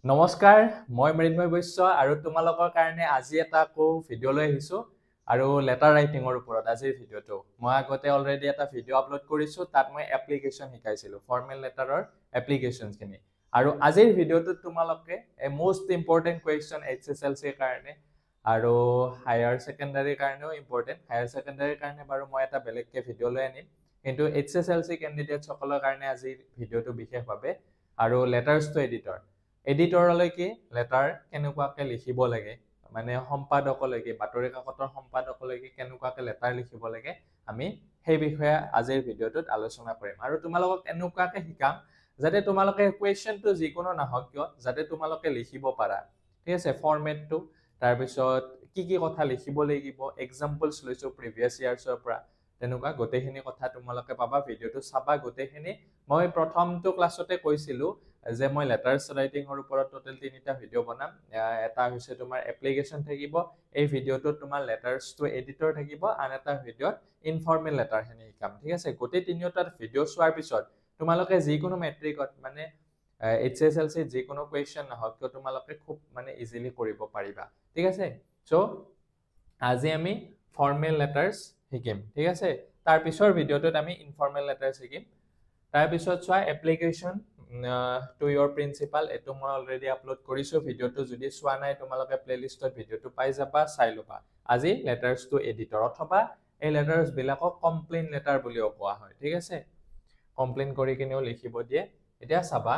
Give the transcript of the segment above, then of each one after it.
নমস্কাৰ মই মৃন্ময় বৈশ্য আৰু তোমালোকৰ কাৰণে আজি এটা ভিডিঅ' লৈ আহিছো আৰু লেটাৰ ৰাইটিংৰ ওপৰত আজিৰ ভিডিঅ'টো মই আগতে অলৰেডি এটা ভিডিঅ' আপলোড কৰিছো তাত মই এপ্লিকেশ্যন শিকাইছিলো ফৰ্মেল লেটাৰৰ এপ্লিকেশ্যনখিনি আৰু আজিৰ ভিডিঅ'টোত তোমালোকে মোষ্ট ইম্পৰ্টেণ্ট কুৱেশ্যন HSLC কাৰণে আৰু হায়াৰ ছেকেণ্ডাৰীৰ কাৰণেও ইম্পৰ্টেণ্ট হায়াৰ ছেকেণ্ডাৰীৰ কাৰণে বাৰু মই এটা বেলেগকে ভিডিঅ' লৈ আনিম কিন্তু HSLC কেণ্ডিডেট সকলৰ কাৰণে আজিৰ ভিডিঅ'টো বিশেষভাৱে আৰু লেটাৰ্ছটো এডিটৰলৈকে লেটাৰ কেনেকুৱাকে লিখিব লাগে মানে সম্পাদকলৈকে বাতৰি কাকতৰ সম্পাদকলৈকে কেনেকুৱাকে লেটাৰ লিখিব লাগে আমি সেই বিষয়ে আজিৰ ভিডিঅ'টোত আলোচনা কৰিম আৰু তোমালোকক এনেকুৱাকে শিকাম যাতে তোমালোকে কুৱেশ্যনটো যিকোনো নাহক কিয় যাতে তোমালোকে লিখিব পাৰা ঠিক আছে ফৰমেটটো তাৰ পিছত কি কথা লিখিব লাগিব এক্সাম্পলছ লৈছো প্ৰিভিয়াছ ইয়াৰ্ছৰ পৰা তেনেকুৱা গোটেইখিনি কথা তোমালোকে পাবা ভিডিঅ'টো চাবা গোটেইখিনি মই প্ৰথমটো ক্লাছতে কৈছিলো যে মই লেটাৰ্ছ ৰাইটিংৰ ওপৰত টোটেল 3টা ভিডিঅ' বনাম এটা হৈছে তোমাৰ এপ্লিকেশ্যন থাকিব এই ভিডিঅ'টোত তোমাৰ লেটাৰ্ছটো এডিটৰ থাকিব আন এটা ভিডিঅ'ত ইনফৰ্মেল লেটাৰখিনি শিকাম ঠিক আছে গোটেই তিনিওটা ভিডিঅ' চোৱাৰ পিছত তোমালোকে যিকোনো মেট্ৰিকত মানে HSLC যিকোনো কুৱেশ্যন নহওক কিয় তোমালোকে খুব মানে ইজিলি কৰিব পাৰিবা ঠিক আছে সো আজি আমি ফৰ্মেল লেটাৰ্ছ শিকিম ঠিক আছে তাৰ পিছৰ ভিডিঅ'টোত আমি ইনফৰ্মেল লেটাৰ্ছ শিকিম তাৰ পিছত চোৱা এপ্লিকেশ্যন টু ইয়ৰ প্ৰিন্সিপাল এটো মই অলৰেডি আপলোড কৰিছো ভিডিঅ'টো যদি চোৱা নাই তোমালোকে প্লেলিষ্টত ভিডিঅ'টো পাই যাবা চাই লবা আজি লেটাৰ্ছটো এডিটৰ অথবা এই লেটাৰ্ছ বিলাকক কমপ্লেইন লেটাৰ বুলিও কোৱা হয় ঠিক আছে কমপ্লেইন কৰি কিনেও লিখিব দিয়ে এতিয়া চাবা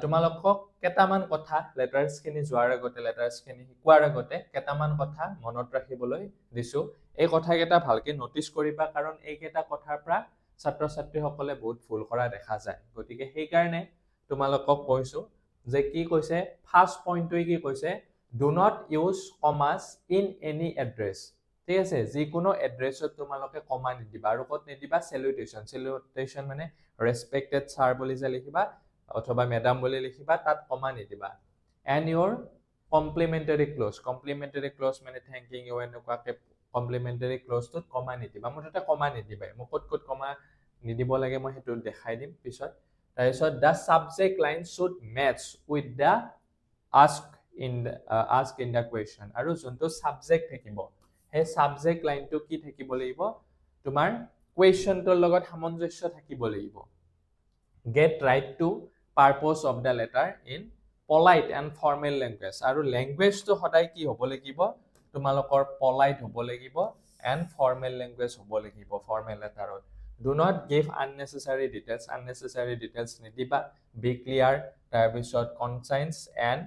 তোমালোকক কেটামান কথা লেটাৰ্ছখিনি যোৱাৰ আগতে লেটাৰ্ছখিনি শিকোৱাৰ আগতে কেটামান কথা মনত ৰাখিবলৈ দিছো এই কথাকেইটা ভালকে নটিচ কৰিবা কাৰণ এইকেইটা কথাৰ পৰা ছাত্ৰ ছাত্ৰীসকলে বহুত ভুল কৰা দেখা যায় গতিকে সেই কাৰণে তোমালোকক কৈছো যে কি কৈছে ফাৰ্স্ট পইণ্টটোৱে কি কৈছে do not use commas in any address ঠিক আছে যিকোনো এড্ৰেছত তোমালোকে কমা নিদিবা আৰু কত নিদিবা সেলুটেশন মানে ৰেসপেক্টেড ছাৰ বুলি যে লিখিবা অথবা মেডাম বুলি লিখিবা তাত কমা নিদিবা এণ্ড ইউৰ কমপ্লিমেণ্টাৰী ক্লজ মানে থ্যাংকিং ইউ এনেকুৱাকে কমপ্লিমেণ্টাৰী ক্লজটোত কমা নিদিবা মুঠতে কমা নিদিবা মই কত কমা নিদিব লাগে মই হেতু দেখাই দিম পিছত তাৰপিছত the subject line should match with the ask in the question আৰু যোনটো সাবজেক্ট থাকিব সেই সাবজেক্ট লাইনটো কি থাকিব লাগিব তোমাৰ কুৱেশ্যনটোৰ লগত সামঞ্জস্য থাকিব লাগিব get right to purpose of the letter in polite and formal language আৰু ল্যাঙ্গুৱেজটো সদায় কি হ'ব লাগিব তোমালোকৰ polite হ'ব লাগিব and formal language হ'ব লাগিব formal letterত do not give unnecessary details নিদিবা be clear তাৰ পিছত concise and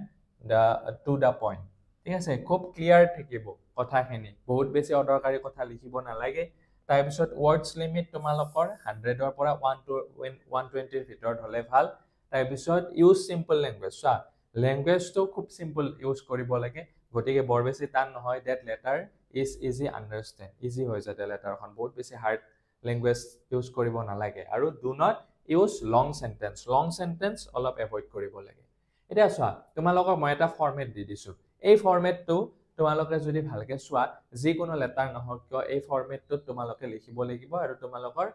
to the point ঠিক আছে খুব ক্লিয়াৰ থাকিব কথাখিনি বহুত বেছি অদৰকাৰী কথা লিখিব নালাগে তাৰ পিছত words limit তোমালোকৰ 100 ৰ পৰা 120 ৰ ভিতৰত হলে ভাল তাৰ পিছত use simple language চা ল্যাঙ্গুৱেজটো খুব সিম্পল ইউজ কৰিব লাগে গতিকে বৰ বেছি টান নহয় that letter is easy understand easy হৈ যায় লেটাৰখন বহুত বেছি হাৰ্ড ল্যাঙ্গুৱেজ ইউজ কৰিব নালাগে আৰু do not use long sentence অলপ এভয়েড কৰিব লাগে এতিয়া চোৱা তোমালোকক মই এটা ফৰমেট দি দিছো এই ফৰমেটটো তোমালোকে যদি ভালকে চোৱা যিকোনো লেটাৰ নহওক কিয় এই ফৰমেটটোত তোমালোকে লিখিব লাগিব আৰু তোমালোকৰ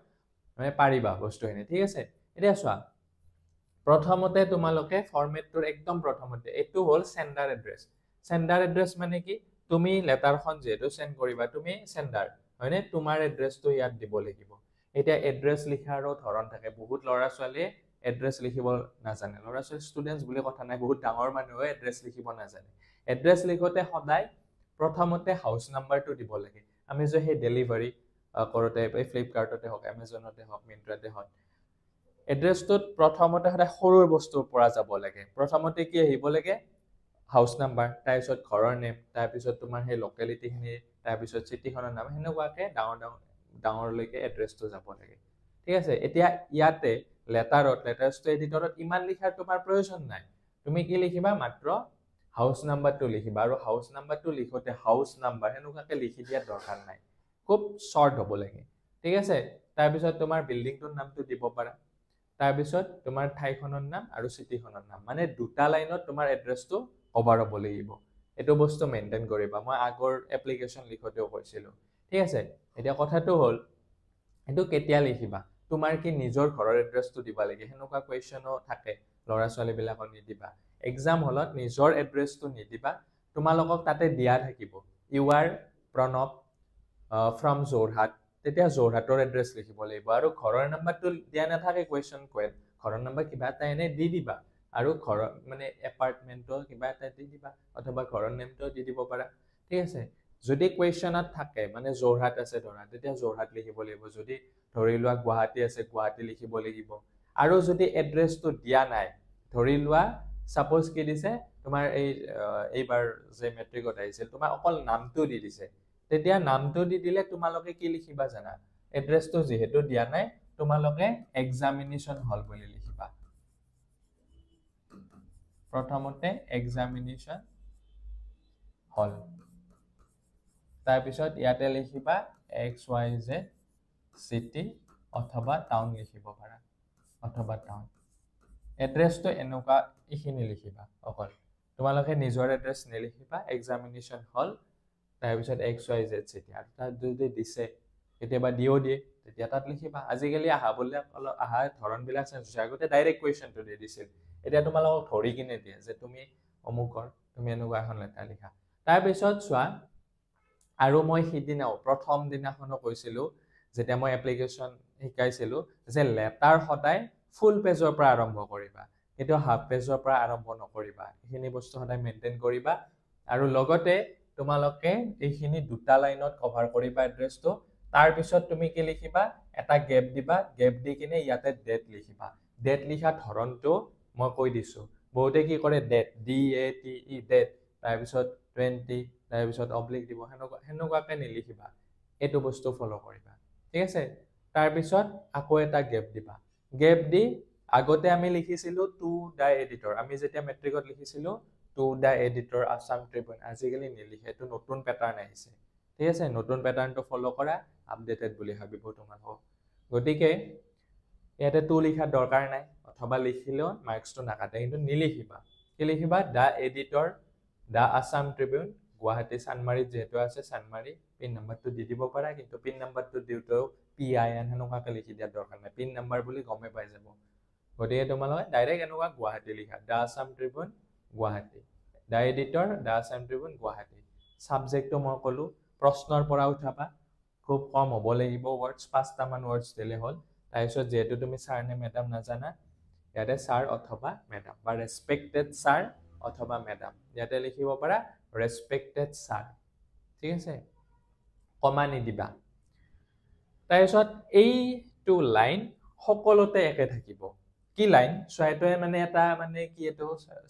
মানে পাৰিবা বস্তুখিনি ঠিক আছে এতিয়া চোৱা প্ৰথমতে তোমালোকে ফৰমেটটোৰ একদম প্ৰথমতে এটো হল সেন্ডাৰ এড্ৰেছ মানে কি তুমি লেটাৰখন যেটো সেন্ড কৰিবা তুমি সেন্ডাৰ হয়নে তোমাৰ এড্ৰেছটো ইয়াত দিব লাগিব এটা এড্ৰেছ লিখাৰো ধৰণ থাকে বহুত লৰা ছোৱালীয়ে এড্ৰেছ লিখিব নাজানে লৰা ছোৱালী ষ্টুডেন্টস বুলি কথা নাই বহুত ডাঙৰ মানুহে এড্ৰেছ লিখিব নাজানে এড্ৰেছ লিখোতে সদায় প্ৰথমতে হাউস নাম্বাৰটো দিব লাগে আমি যে হে ডেলিভাৰী কৰোতে এই ফ্লিপকাৰ্টতে হক এমাজনতে হক মিন্ত্ৰাতে হক এড্ৰেছটোত প্ৰথমতে সদায় সৰুৰ বস্তুৰ পৰা যাব লাগে প্ৰথমতে কি আহিব লাগে হাউস নাম্বাৰ তাৰপিছত ঘৰৰ নেম তাৰপিছত তোমাৰ হে লোকেলিটিখিনি তাৰপিছত চিটিখনৰ নাম হেনেকুৱাকে ডাঙৰলৈকে এড্ৰেছটো যাব লাগে ঠিক আছে এতিয়া ইয়াতে লেটাৰ্ছটো এডিটৰত ইমান লিখাৰ তোমাৰ প্ৰয়োজন নাই তুমি কি লিখিবা মাত্ৰ হাউস নাম্বাৰটো লিখিবা আৰু হাউস নাম্বাৰটো লিখোতে হাউস নাম্বাৰ হেনুকাকে লিখি দিয়া দৰকাৰ নাই খুব শৰ্ট হ'ব লাগে ঠিক আছে তাৰ পিছত তোমাৰ বিল্ডিংটোৰ নামটো দিব পাৰা তাৰ পিছত তোমাৰ ঠাইখনৰ নাম আৰু চিটিখনৰ নাম মানে দুটা লাইনত তোমাৰ এড্ৰেছটো কভাৰ হ'ব লাগিব এটো বস্তু মেইনটেইন কৰিবা মই আগৰ এপ্লিকেশন লিখোতেও কৈছিলো ঠিক আছে এতিয়া কথাটো হল এটো কেতিয়া লিখিবা তোমাৰ কি নিজৰ ঘৰৰ এড্ৰেছটো দিবা লাগে হেনুকা কোৱেশ্চনো থাকে লৰা ছোৱালী বিলাকৰ নিদিবা এক্সাম হলত নিজৰ এড্ৰেছটো নিদিবা তোমালোকক তাতে দিয়া থাকিব you are Pranab from Jorhat তেতিয়া যোৰহাটৰ এড্ৰেছ লিখিব লাগিব আৰু ঘৰৰ নাম্বাৰটো দিয়া নাথাকে কুৱেশ্যন কোৱেত ঘৰৰ নাম্বাৰ কিবা এটা এনে দি দিবা আৰু ঘৰৰ মানে এপাৰ্টমেণ্টৰ কিবা এটা দি দিবা অথবা ঘৰৰ নেমটো দি দিব পাৰা ঠিক আছে যদি কুৱেশ্যনত থাকে মানে যোৰহাট আছে ধৰা তেতিয়া যোৰহাট লিখিব লাগিব যদি ধৰি লোৱা গুৱাহাটী আছে গুৱাহাটী লিখিব লাগিব আৰু যদি এড্ৰেছটো দিয়া নাই ধৰি লোৱা সাপোজ কি দিছে তোমাৰ এইবাৰ যে মেট্ৰিকত আহিছিল তোমাৰ অকল নামটো দি দিছে তেতিয়া নামটো দি দিলে তোমালোকে কি লিখিবা জানা এড্ৰেছটো যেহেতু দিয়া নাই তোমালোকে এক্সামিনেশ্যন হল বুলি লিখিবা প্ৰথমতে এক্সামিনেশ্যন হল তাৰপিছত ইয়াতে লিখিবা XYZ সিটি অথবা টাউন লিখিব পাৰা অথবা টাউন এড্ৰেছটো এনেকুৱা ইখিনি লিখিবা অকল তোমালোকে নিজৰ এড্ৰেছ নিলিখিবা এক্সামিনেশ্যন হল তাৰপিছত XYZ সিটি আৰু তাত যদি দিছে কেতিয়াবা দিও দিয়ে তেতিয়া তাত লিখিবা আজিকালি আহা ধৰণবিলাক চেঞ্জ হৈছে আগতে ডাইৰেক্ট কুৱেশ্যনটো দি দিছিল এতিয়া তোমালোকক ধৰি কিনে দিয়ে যে তুমি অমুকৰ তুমি এনেকুৱা এখন লেটাৰ লিখা তাৰপিছত চোৱা আৰু মই সিদিনাও প্ৰথম দিনাখনো কৈছিলোঁ যেতিয়া মই এপ্লিকেশ্যন শিকাইছিলোঁ যে লেটাৰ সদায় ফুল পেজৰ পৰা আৰম্ভ কৰিবা কিন্তু হাফ পেজৰ পৰা আৰম্ভ নকৰিবা এইখিনি বস্তু সদায় মেইনটেইন কৰিবা আৰু লগতে তোমালোকে এইখিনি দুটা লাইনত কভাৰ কৰিবা এড্ৰেছটো তাৰপিছত তুমি কি লিখিবা এটা গেপ দিবা গেপ দি কিনে ইয়াতে ডেট লিখিবা ডেট লিখা ধৰণটো মই কৈ দিছোঁ বহুতে কি কৰে ডেট DATE ডেট তাৰপিছত 20 তাৰপিছত অবলিক দিব সেনেকুৱাকে নিলিখিবা এইটো বস্তু ফলো কৰিবা ঠিক আছে তাৰপিছত আকৌ এটা গেপ দিবা গেপ দি আগতে আমি লিখিছিলোঁ টু দা এডিটৰ আমি যেতিয়া মেট্ৰিকত লিখিছিলোঁ to the editor Assam Tribune আজিকালি নিলিখে এইটো নতুন পেটাৰ্ণ আহিছে ঠিক আছে নতুন পেটাৰ্ণটো ফলো কৰা আপডেটেড বুলি ভাবিব তোমালোকক গতিকে ইয়াতে টু লিখাৰ দৰকাৰ নাই অথবা লিখিলেও মাৰ্কছটো নাকাটে কিন্তু নিলিখিবা কি লিখিবা দা এডিটৰ দা আসাম ট্ৰিবিউন গুৱাহাটী চানমাৰীত যেহেতু আছে চানমাৰী পিন নাম্বাৰটো দি দিব পাৰা কিন্তু পিন নাম্বাৰটো দিওঁতেও PIN সেনেকুৱাকৈ লিখি দিয়াৰ দৰকাৰ নাই পিন নাম্বাৰ বুলি গমেই পাই যাব গতিকে তোমালোকে ডাইৰেক্ট এনেকুৱা গুৱাহাটী লিখা দা আসাম ট্ৰিবিউন গুৱাহাটী দা এডিটৰ দা আসাম ট্ৰিবিউন গুৱাহাটী ছাবজেক্টটো মই ক'লোঁ প্ৰশ্নৰ পৰা উঠাবা খুব কম হ'ব লাগিব ৱৰ্ডছ 5টামান ৱৰ্ডছ দিলে হ'ল তাৰপিছত যেহেতু তুমি ছাৰ নে মেডাম নাজানা ইয়াতে ছাৰ অথবা মেডাম বা ৰেছপেক্টেড ছাৰ অথবা মেডাম ইয়াতে লিখিব পাৰা ৰেছপেক্টেড ছাৰ ঠিক আছে কমা নিদিবা তাৰপিছত এইটো লাইন সকলোতে একে থাকিব কি লাইন চোৱাইটোৱে মানে এটা মানে কি এইটো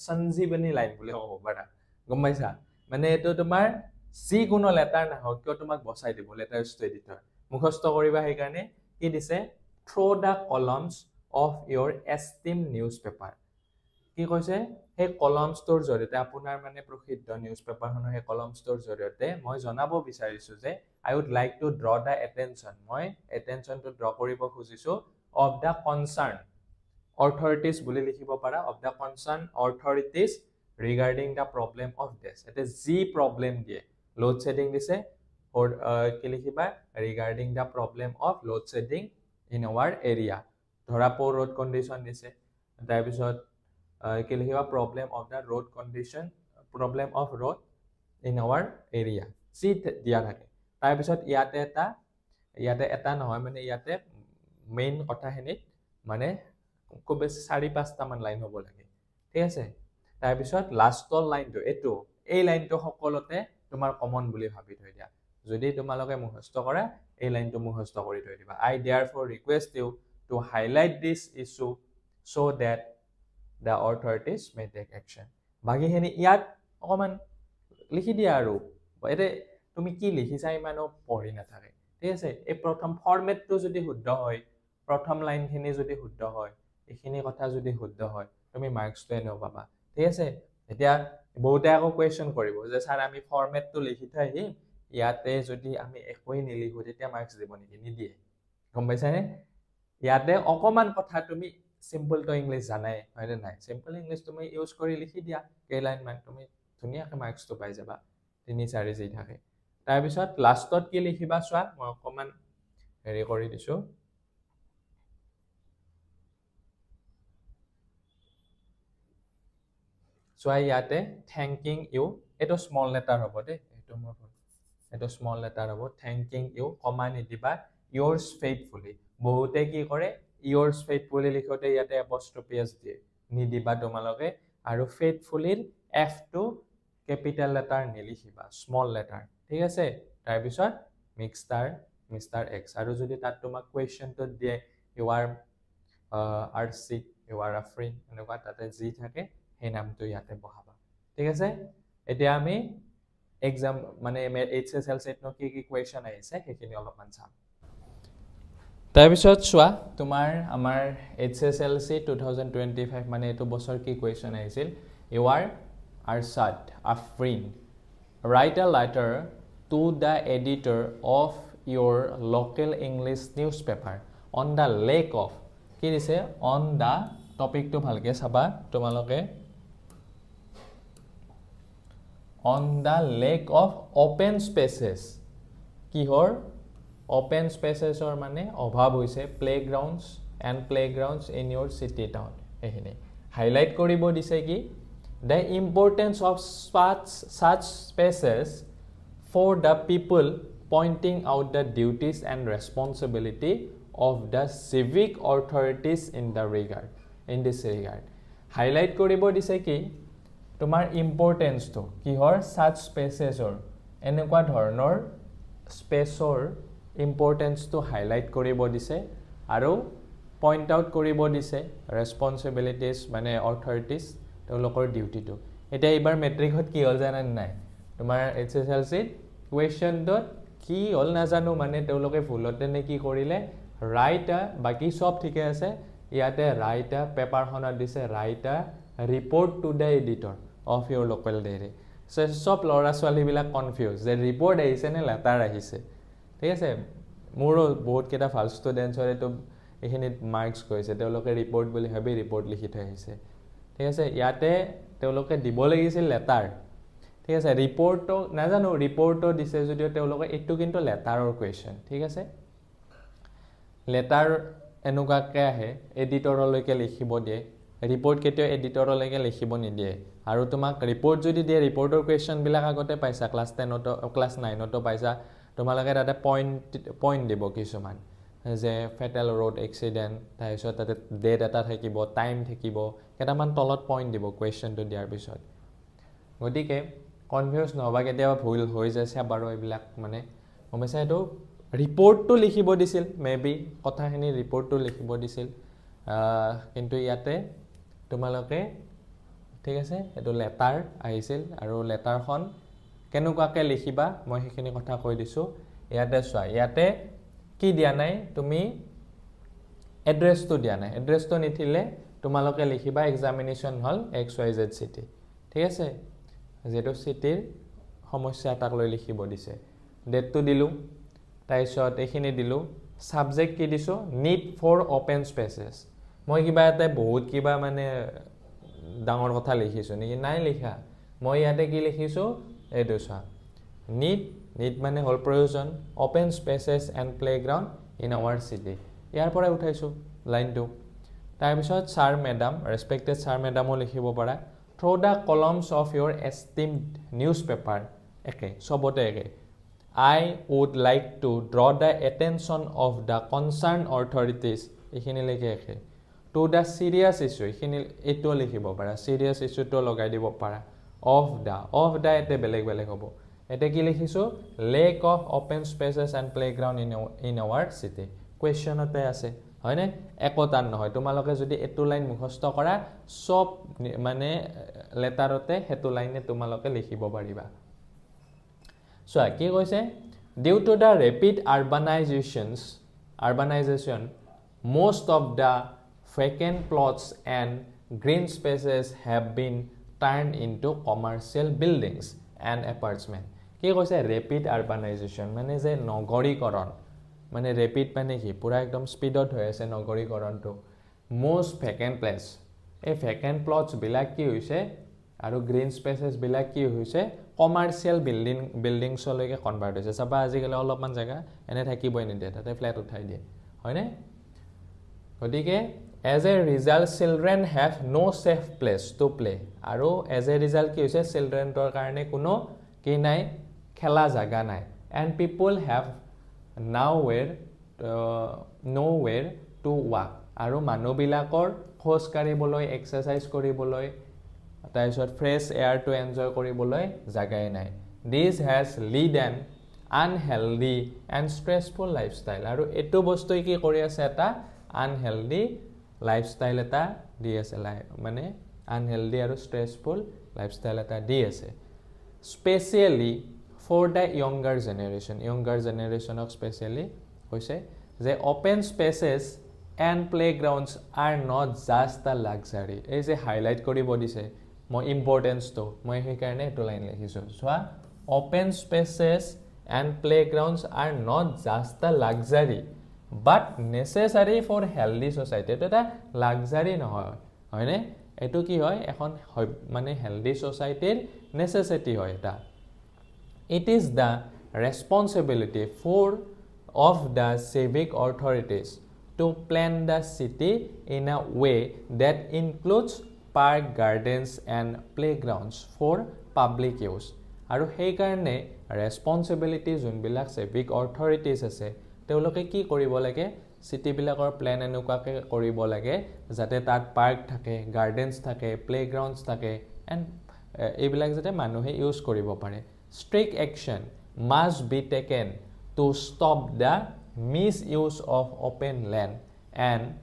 সঞ্জীৱনী লাইন বুলি ক'ব পাৰা গম পাইছা মানে এইটো তোমাৰ যিকোনো লেটাৰ নাহক কিয় তোমাক বচাই দিব লেটাৰছটো এডিটৰ মুখস্থ কৰিবা সেইকাৰণে কি দিছে through the columns of your esteemed newspaper কি কৈছে সেই কলমছটোৰ জৰিয়তে আপোনাৰ মানে প্ৰসিদ্ধ নিউজ পেপাৰখনৰ সেই কলমছটোৰ জৰিয়তে মই জনাব বিচাৰিছোঁ যে I would like to draw the attention মই এটেনশ্যনটো ড্ৰ কৰিব খুজিছোঁ of the concern authorities বুলি লিখিব পাৰা of the concern authorities regarding the problem of this এটা যি প্ৰব্লেম দিয়ে লোড শেডিং দিছে কি লিখিবা regarding the problem of load shedding in our area ধৰা poor road condition দিছে তাৰপিছত কি লিখিবা problem of the road condition problem of road in our area যি দিয়া থাকে তাৰপিছত ইয়াতে এটা নহয় মানে ইয়াতে মেইন কথাখিনিত মানে খুব বেছি 4-5টামান লাইন হ'ব লাগে ঠিক আছে তাৰপিছত লাষ্টৰ লাইনটো এইটো এই লাইনটো সকলোতে তোমাৰ কমন বুলি ভাবি থৈ দিয়া যদি তোমালোকে মুখস্থ কৰা এই লাইনটো মুখস্থ কৰি থৈ দিবা I therefore request you to highlight this issue so that the authorities may take action বাকিখিনি ইয়াত অকমান লিখি দিয়া আৰু এতে তুমি কি লিখিছা ইমানো পঢ়ি নাথাকে ঠিক আছে এই প্ৰথম ফৰমেটটো যদি শুদ্ধ হয় প্ৰথম লাইনখিনি যদি শুদ্ধ হয় এইখিনি কথা যদি শুদ্ধ হয় তুমি মাৰ্কছটো এনেও পাবা ঠিক আছে এতিয়া বহুতে আকৌ কুৱেশ্যন কৰিব যে স্যাৰ আমি ফৰমেটটো লিখি থৈ আহিম ইয়াতে যদি আমি একোই নিলিখো তেতিয়া মাৰ্কছ দিব নেকি নিদিয়ে গম পাইছানে ইয়াতে অকমান কথা তুমি সিম্পল তো ইংলিশ জানাই হয়নে নাই সিম্পল ইংলিশ তুমি ইউজ কৰি লিখি দিয়া কেই লাইন মান তুমি ধুনীয়াকৈ মাৰ্কছটো পাই যাবা 3-4 যি থাকে তাৰপিছত লাষ্টত কি লিখিবা চোৱা মই অকমান হেৰি কৰি দিছো So ইয়াতে thanking you এটো small letter হ'ব দে এটো মোৰ এটো small letter হ'ব thanking you কমা নিদিবা yours faithfully বহুতে কি কৰে yours faithfully লিখোতে ইয়াতে apostrophe s দিয়ে নিদিবা তোমালোকে আৰু faithfully f টো capital letter নিলিখিবা small letter ঠিক আছে তাৰ পিছত Mr. X আৰু যদি তাত তোমাক question টো দিয়ে you are sick you are a friend এনেকুৱা তাতে যি থাকে এই নামটো ইয়াতে বহাবা ঠিক আছে এতিয়া আমি এক্সাম মানে HSLC ত কি কি কোৱেশ্চন আহিছে হেখিনি অলপমান চাম তাৰ পিছত চোৱা তোমাৰ আমাৰ HSLC 2025 মানে এটো বছৰ কি কোৱেশ্চন আহিছিল you are Arshad a friend write a letter to the editor of your local English newspaper on the lake of কি দিছে on the topic to ভালকে চাবা তোমালোকে on the lake of open spaces কিহৰ open spaces or মানে অভাৱ হৈছে playgrounds in your city town এখিনি হাইলাইট কৰিব দিছে কি the importance of such spaces for the people pointing out the duties and responsibility of the civic authorities in this regard highlight কৰিব দিছে কি তোমাৰ ইম্পৰ্টেন্স তো কিহৰ such spaces or এনেকুৱা ধৰণৰ স্পেচৰ ইম্পৰ্টেন্স তো হাইলাইট কৰিব দিছে আৰু পইণ্ট আউট কৰিব দিছে ৰেসপন্সিবিলিটিজ মানে অথৰিটিজ তেওঁলোকৰ ডিউটি তো এটা এবাৰ মেট্ৰিকত কি হল জানা নাই তোমাৰ HSLC কোৱেশ্চন ডট কি হল না জানো মানে তেওঁলোকে ভুলতে নে কি কৰিলে ৰাইট বাকি সব ঠিকে আছে ইয়াতে ৰাইট পেপাৰখনত দিছে right report to the editor of your local diary so সব লৰা ছোৱালী বিলাক কনফিউজ যে ৰিপৰ্ট আহিছে নে লেটাৰ আহিছে ঠিক আছে মোৰ বহুত কেটা ভাল ষ্টুডেন্টছৰে তো এখিনিত মাৰ্কস কৈছে তেওঁলোকে ৰিপৰ্ট বুলি ভাবি ৰিপৰ্ট লিখি থৈ আহিছে ঠিক আছে ইয়াতে তেওঁলোকে দিব লাগিছিল লেটাৰ ঠিক আছে ৰিপৰ্টটো না জানো ৰিপৰ্টটো দিছে যদিও তেওঁলোকে এটো কিন্তু লেটাৰৰ কোৱেশ্চন ঠিক আছে লেটাৰ এনুকাকে আহে এডিটৰলৈকে লিখিব দিয়ে ৰিপৰ্ট কেতিয়া এডিটৰলৈকে লিখিব নিদিয়ে আৰু তোমাক ৰিপৰ্ট যদি দিয়ে ৰিপৰ্টৰ কোৱেশ্চন বিলাক আগতে পাইছা ক্লাস 10 তো ক্লাস 9 তো পাইছা তোমালোকে তাতে পইণ্ট দিব কিছুমান যে ফেটাল ৰোড এক্সিডেন্ট তাইছত তাতে ডেট এটা থাকিব টাইম থাকিব কেটামান তলত পইণ্ট দিব কোৱেশ্চনটো দিয়াৰ পিছত গতিকে কনফিউজ নহবা কেতিয়াবা ভুল হৈ যায়ছে বাৰু এইবিলাক মানে হমেছা এটো ৰিপৰ্টটো লিখিব দিছিল মেবি কথাখিনি ৰিপৰ্টটো লিখিব দিছিল কিন্তু ইয়াতে তোমালোকে ঠিক আছে এটো লেটাৰ আহিছিল আৰু লেটাৰখন কেনেকুৱাকে লিখিবা মই হেখিনি কথা কৈ দিছো ইয়াতে চোৱা ইয়াতে কি দিয়া নাই তুমি এড্ৰেছটো দিয়া নাই এড্ৰেছটো নিথিলে তোমালোকে লিখিবা এক্সামিনেশন হল XYZ সিটি ঠিক আছে যেটো সিটিৰ সমস্যা এটাক লৈ লিখিব দিছে ডেটটো দিলু তাইছত এখিনি দিলু সাবজেক্ট কি দিছো need for open spaces মই কিবা এটা বহুত কিবা মানে ডাঙৰ কথা লিখিছো নেকি নাই লিখা মই ইয়াতে কি লিখিছো এটো চা need মানে হল প্ৰয়োজন open spaces and playground in our city ইয়াৰ পৰা উঠাইছো লাইনটো তাৰ পিছত স্যাৰ ম্যাডাম ৰেসপেক্টেড স্যাৰ ম্যাডামও লিখিব পাৰা through the columns of your esteemed newspaper একে সবতে একে I would like to draw the attention of the concerned authorities এখিনি লেখে একে to the serious issue এখিনি এটো লিখিব পাৰা serious issue তো লগাই দিব পাৰা of the এতে বেলেগ বেলেগ হ'ব এতে কি লিখিছো lake of open spaces and playground in our city কোৱেশ্চনতে আছে হয়নে একোটান নহয় তোমালোকে যদি এটো লাইন মুখস্থ কৰা সব মানে লেটাৰতে হেতু লাইনে তোমালোকে লিখিব পাৰিবা সো কি কৈছে due to the rapid urbanization most of the vacant plots and green spaces have been turned into commercial buildings and apartments কি কৈছে rapid urbanization মানে যে নগৰীকৰণ মানে rapid মানে কি পুৰা একদম স্পিডত হৈ আছে নগৰীকৰণটো most vacant place এই vacant plots বিলাক কি হৈছে আৰু green spaces বিলাক কি হৈছে কমাৰ্শিয়াল বিল্ডিংছ লৈকে কনভাৰ্ট হৈছে সবা আজিকালি অলপমান জায়গা এনে থাকিবই নিদিয়ে তাতে ফ্ল্যাট উঠাই দিয়ে হয়নে গতিকে As a result, children have no safe place to play. Aru as a result ki hoise children tor karone kuno ki nai khela jaga nai. And people have nowhere to walk. Aru manu bilakor khoj kariboloi exercise koriboloi taisot fresh air to enjoy koriboloi jagai nai. This has lead an unhealthy and stressful lifestyle. Aru etu bostu ki kori ase eta unhealthy lifestyle eta di ase mane unhealthy aru stressful lifestyle eta di ase. Especially for the younger generation of specially hoise the open spaces and playgrounds are not just a luxury. Is a highlight koribo dise mo importance to moi he karone to line likhisu. So open spaces and playgrounds are not just a luxury but necessary for healthy society. Eto ta luxury nohoy hoine eto ki hoy ekhon mane healthy society necessity hoy eta. It is the responsibility of the civic authorities to plan the city in a way that includes park, gardens and playgrounds for public use. Aru hei karone responsibility junbilak civic authorities ase teoloke ki koribo lage city bilakor plan enukake koribo lage jate tat park thake, gardens thake, playgrounds thake and ebilak jate manuhe use koribo pare. Strict action must be taken to stop the misuse of open land and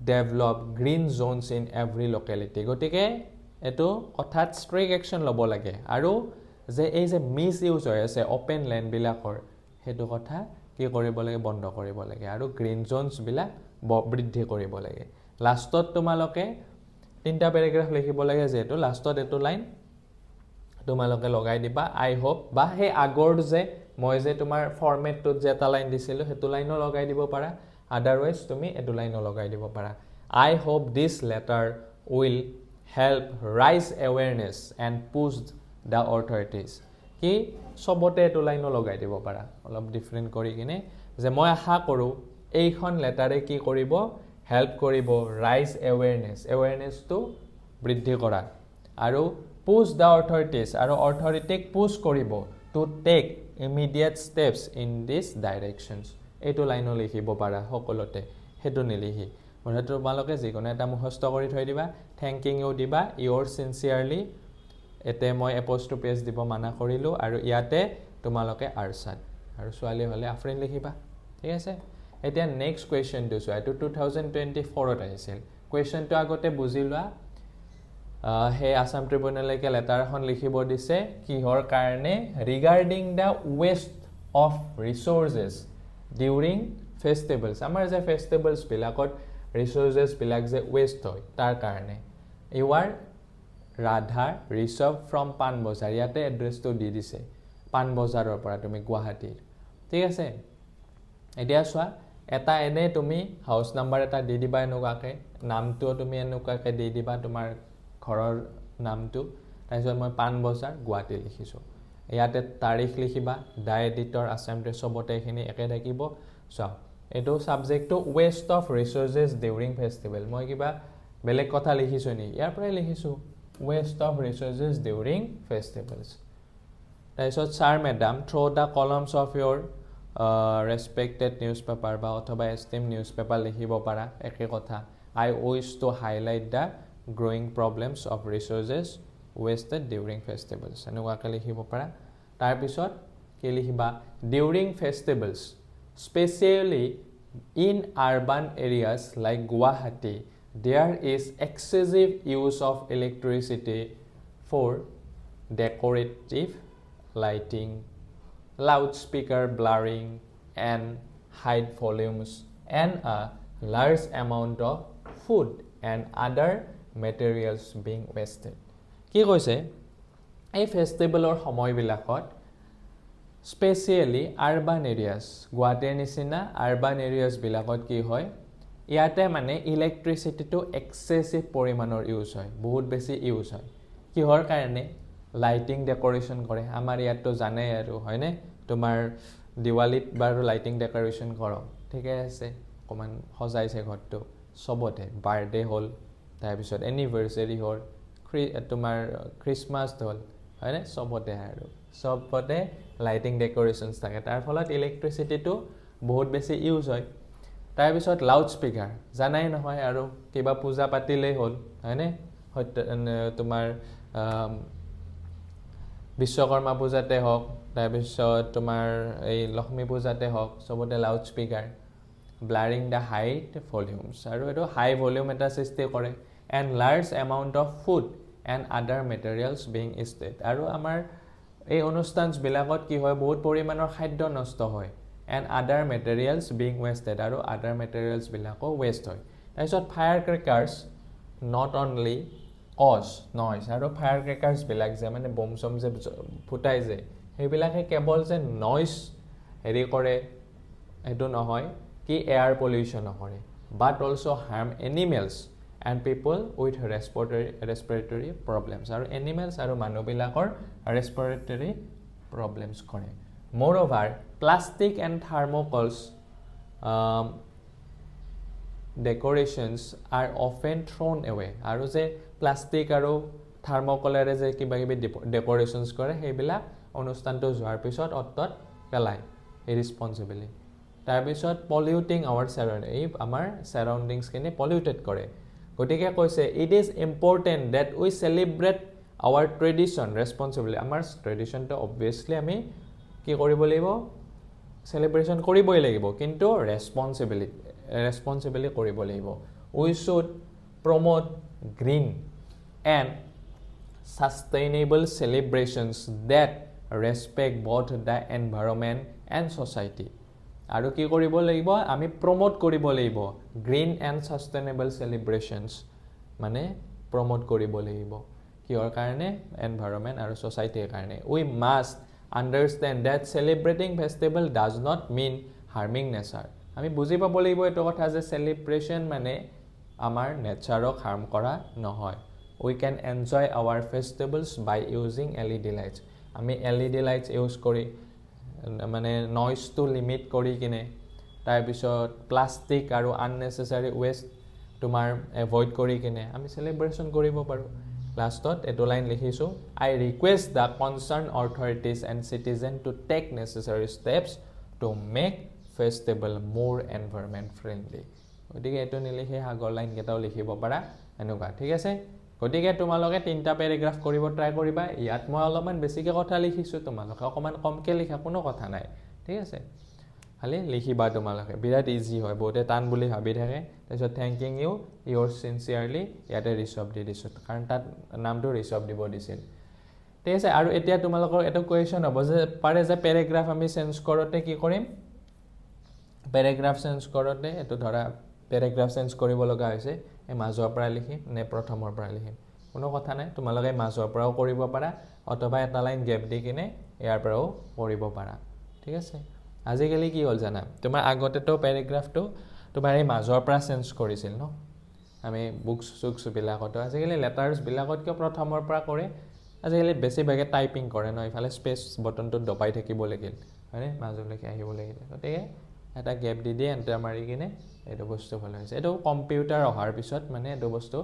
develop green zones in every locality. Gotike eto kothat strict action lobo lage aru je ei je misuse hoy ase open land bilakor hetu kotha ki koribo lage bondo koribo lage aru green zones bilak bridhi koribo lage. Lastot tumaloke tinta paragraph likhibo lage je eto lastot eto line তোমালোকে লগাই দিবা আই hope বা হে আগৰ যে মই যে তোমাৰ ফৰমেট টত যে এটা লাইন দিছিলো হেতু লাইনও লগাই দিব পাৰা আদাৰৱাইজ তুমি এটো লাইনও লগাই দিব পাৰা I hope this letter will help raise awareness and push the authorities কি সবতে এটো লাইনও লগাই দিব পাৰা অলপ ডিফাৰেন্ট কৰি কিনে যে মই আশা কৰো এইখন লেটাৰে কি কৰিব হেল্প কৰিব ৰাইজ এৱেৰনেছ টু বৃদ্ধি কৰা আৰু push the authorities aro authoritic push koribo to take immediate steps in these directions. Eto line likhibo para hokolote hetu nilihi monato maloke jikone eta muhosto kori thoi diba thanking you diba yours sincerely ete moi apostrophe dibo mana korilu aru iate tumaloke arsad aru swali hole afrin likhiba thik ase etia next question to so eto 2024 ot aisil question to agote bujilwa he Assam Tribunal ke letter hon likhibo dise kihor karone regarding the waste of resources during festivals. Amar je festivals bilakot resources bilak je waste hoy tar karone you are Radha Rishabh from Panbazar yate address to di dise Panbazar or pora tumi Guwahati thik ase etia swa eta ene tumi house number eta di diba enukake naam to tumi enukake di diba tumar ঘৰৰ নামটো তাইছত মই পানবজাৰ গুৱাহাটী লিখিছো ইয়াতে তাৰিখ লিখিবা দা editor আসামতে সবতে খিনি একে থাকিব সো এটো সাবজেক্টটো waste of resources during festival মই কিবা বেলেগ কথা লিখিছো নি ইয়াৰ পৰাই লিখিছো waste of resources during festivals তাইছত sir madam through the columns of your respected newspaper বা অথবা এস্টিম নিউজপেপাৰ লিখিব পাৰা একে কথা I wish to highlight the growing problems of resources wasted during festivals anuka likhibo para tar pisot ke likhiba during festivals especially in urban areas like Guwahati there is excessive use of electricity for decorative lighting loudspeaker blaring and high volumes and a large amount of food and other materials being wasted. কি কৈছে এই ফেষ্টিভেলৰ সময় বিলাকত specially urban এৰিয়াস গুৱাহাটীৰ নিচিনা urban এৰিয়াস বিলাকত কি হয় ইয়াতে মানে ইলেক্ট্ৰিসিটিটো এক্সেসিভ পৰিমাণৰ ইউজ হয় বহুত বেছি ইউজ হয় কিহৰ কাৰণে লাইটিং ডেকোৰেশন কৰে আমাৰ ইয়াতো জানে আৰু হয়নে তোমাৰ দিৱালীত বাৰো লাইটিং ডেকোৰেশন কৰক ঠিক আছে কমান সজাইছে ঘৰটো সবতে বাৰ্থডে হ'ল তাৰপিছত এনিভাৰ্সাৰী হ'ল তোমাৰ ক্ৰিসমাস হ'ল হয়নে সবতে আৰু সবতে লাইটিং ডেকোৰেশনস থাকে তাৰ ফলত ইলেক্ট্ৰিসিটিটো বহুত বেছি ইউজ হয় তাৰপিছত লাউড স্পিকাৰ জানাই নহয় আৰু কিবা পূজা পাতিলে হ'ল হয়নে তোমাৰ বিশ্বকৰ্মা পূজাতে হওক তাৰপিছত তোমাৰ এই লক্ষ্মী পূজাতে হওক সবতে loud speaker blaring the height volumes আৰু এটো হাই ভলিউম এটা সৃষ্টি কৰে and large amount of food and other materials being wasted আৰু আমাৰ এই অনুষ্ঠানবিলাকত কি হয় বহুত পৰিমাণৰ খাদ্য নষ্ট হয় এণ্ড আদাৰ মেটেৰিয়েলছ বিং ৱেষ্টেড আৰু আদাৰ মেটেৰিয়েলছবিলাকো ৱেষ্ট হয় তাৰপিছত firecrackers not only cause noise আৰু ফায়াৰ ক্ৰেকাৰ্ছবিলাক যে মানে বম চম যে ফুটাই যে সেইবিলাকে কেৱল যে নইজ হেৰি কৰে এইটো নহয় কি এয়াৰ পলিউশ্যন নকৰে but also' harm animals and people with respiratory problems আৰু এনিমেলছ আৰু মানুহবিলাকৰ ৰেছপিৰেটৰী প্ৰব্লেমছ কৰে moreover plastic and thermocols decorations are often thrown away আৰু যে প্লাষ্টিক আৰু থাৰ্মোকলেৰে যে কিবা কিবি ডেকোৰেশনস কৰে সেইবিলাক অনুষ্ঠানটো যোৱাৰ পিছত অত্তত পেলাই ইৰেসপন্সিবলি তাৰপিছত পলিউটিং আৱাৰ সাৰাউণ্ডিং এই আমাৰ সাৰাউণ্ডিংছ কিনে পলিউটেড কৰে গতিকে কৈছে it is important that we celebrate our tradition responsibly আমাৰ ট্ৰেডিশনটো অবভিয়াসলি আমি কি কৰিব লাগিব সেলিব্ৰেশন কৰিবই লাগিব কিন্তু ৰেসপন্সিবলি কৰিব লাগিব we should promote green and sustainable celebrations that respect both the environment and society আৰু কি কৰিব লাগিব আমি প্ৰমোট কৰিব লাগিব গ্ৰীন এণ্ড সাস্টেইনেবল সেলিব্ৰেশনস মানে প্ৰমোট কৰিব লাগিব কিহৰ কাৰণে এনভাইৰনমেন্ট আৰু সোসাইটিৰ কাৰণে উই must understand that celebrating festival does not mean harming nature আমি বুজি পাব লাগিব এটো কথা যে celebration মানে আমাৰ নেচাৰক হাৰ্ম কৰা নহয় we can enjoy our festivals by using LED lights আমি LED lights ইউজ কৰি মানে নয়েজ টু লিমিট কৰি কিনে তাৰ পিছত প্লাষ্টিক আৰু unnecessary waste তোমাৰ এভয়েড কৰি কিনে আমি সেলিব্ৰেশন কৰিব পাৰো লাষ্টত এটো লাইন লিখিছো I request the concerned authorities and citizens to take necessary steps to make festival more environment friendly গতিকে এটো নিলিখে আগৰ লাইন কেটাও লিখিব পাৰা এনেকুৱা ঠিক আছে গতিকে তোমালোকে তিনটা প্যাৰাগ্ৰাফ কৰিব ট্ৰাই কৰিবা ইয়াত মই অলপমান বেছিকে কথা লিখিছো তোমালোকে অকমান কমকে লিখা কোনো কথা নাই ঠিক আছে খালি লিখিবা তোমালোকে বিৰাট ইজি হয় বহুতে টান বুলি ভাবি থাকে তাৰপিছত থ্যাংকিং ইউ ইয়োৰ সিনসিয়াৰলি ইয়াতে ৰিসব দি দিছো কাৰণ তাত নামটো ৰিসব দিব দিছিল ঠিক আছে আৰু এতিয়া তোমালোকৰ এটা কোৱেশ্চন হ'ব যে পাৰে যে প্যাৰাগ্ৰাফ আমি চেঞ্জ কৰোতে কি কৰিম প্যাৰাগ্ৰাফ চেঞ্জ কৰোতে এটো ধৰা প্যাৰাগ্ৰাফ চেঞ্জ কৰিব লগা হৈছে এই মাজৰ পৰা লিখিম নে প্ৰথমৰ পৰা লিখিম কোনো কথা নাই তোমালোকে মাজৰ পৰাও কৰিব পাৰা অথবা এটা লাইন গ্যাপ দি কিনে ইয়াৰ পৰাও কৰিব পাৰা ঠিক আছে আজিকালি কি হ'ল জানা তোমাৰ আগতে তো প্যাৰাগ্ৰাফটো তোমাৰ এই মাজৰ পৰা চেঞ্জ কৰিছিল ন আমি বুকস বিলাকত আজিকালি লেটাৰছ বিলাকত কিয় প্ৰথমৰ পৰা কৰে আজিকালি বেছি ভাগে টাইপিং কৰে ন ইফালে স্পেস বটনটো দবাই থাকিব লাগিল হয়নে মাজলৈকে আহিব লাগিল গতিকে এটা গ্যাপ দি দিয়ে এন্টাৰ মাৰি কিনে এটো বস্তু ফলো হৈছে এটো কম্পিউটাৰ অহাৰ পিছত মানে এটো বস্তু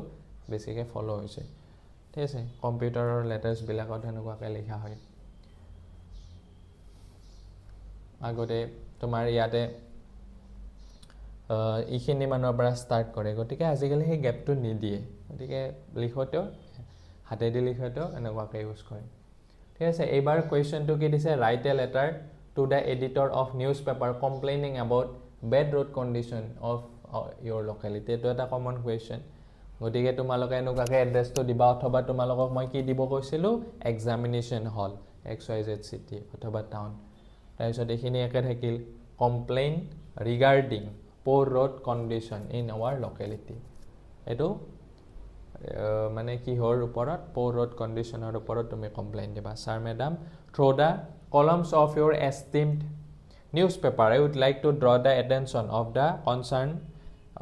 বেছিকে ফলো হৈছে ঠিক আছে কম্পিউটাৰৰ লেটাৰছ বিলাকত এনেকুৱাকে লিখা হয় আগতে তোমাৰ ইয়াতে ইখিনি মানৰ পৰা স্টাৰ্ট কৰে গতিকে আজিকালি সেই গ্যাপটো নিদিয়ে গতিকে লিখতেও হাতেদি লিখতেও এনেকুৱাকে ইউজ কৰে ঠিক আছে এইবাৰ কোৱেশ্চনটো কি দিছে right a letter to the editor of newspaper complaining about bad road condition of your locality এটো এটা কমন কোৱেশ্চন গতিকে তোমালোকে এনেকুৱাকে এড্ৰেছটো দিবা অথবা তোমালোকক মই কি দিব কৈছিলো এক্সামিনেশন হল XYZ city অথবা টাউন তাৰপিছত এখিনি একে থাকিল complain regarding poor road condition in our locality এটো মানে কি হৰ ওপৰত poor road conditioner ওপৰত তুমি কমপ্লেইন দিবা sir madam through the columns of your esteemed newspaper I would like to draw the attention of the concerned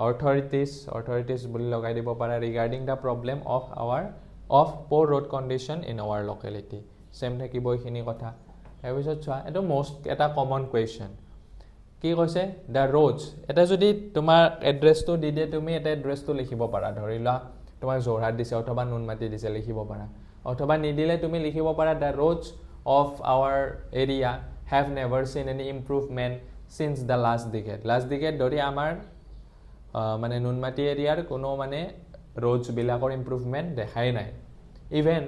authorities বুলি লগাই দিব পাৰা regarding the problem of poor road condition in our locality same থাকিব এইখিনি কথা তাৰপিছত চোৱা এটো মোস্ট এটা কমন কোৱেশ্চন কি কৈছে the roads এটা যদি তোমাৰ এড্ৰেছটো দি দিয়ে তুমি এটা এড্ৰেছটো লিখিব পাৰা ধৰিলা তোমাক জোৰহাট দিছে অথবা নুনমাটি দিছে লিখিব পাৰা অথবা নিদিলে তুমি লিখিব পাৰা the roads of our area have never seen any improvement since the last decade ধৰি আমাৰ মানে নুনমাটি এৰিয়াৰ কোনো মানে roads বিলাকৰ improvement দেখাই নাই even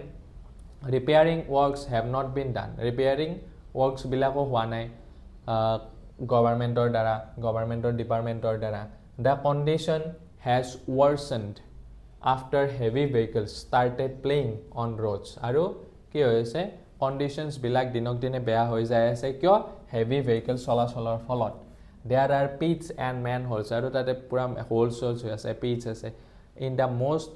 repairing works have not been done repairing works bilako hua nai governmentor departmentor dara the condition has worsened after heavy vehicles started playing on roads aru ki hoise conditions bilak dinok dine beya hoi jai ase kyo heavy vehicles chola cholor folot there are pits and manholes aru tate pura holes hoi ase pits ase in the most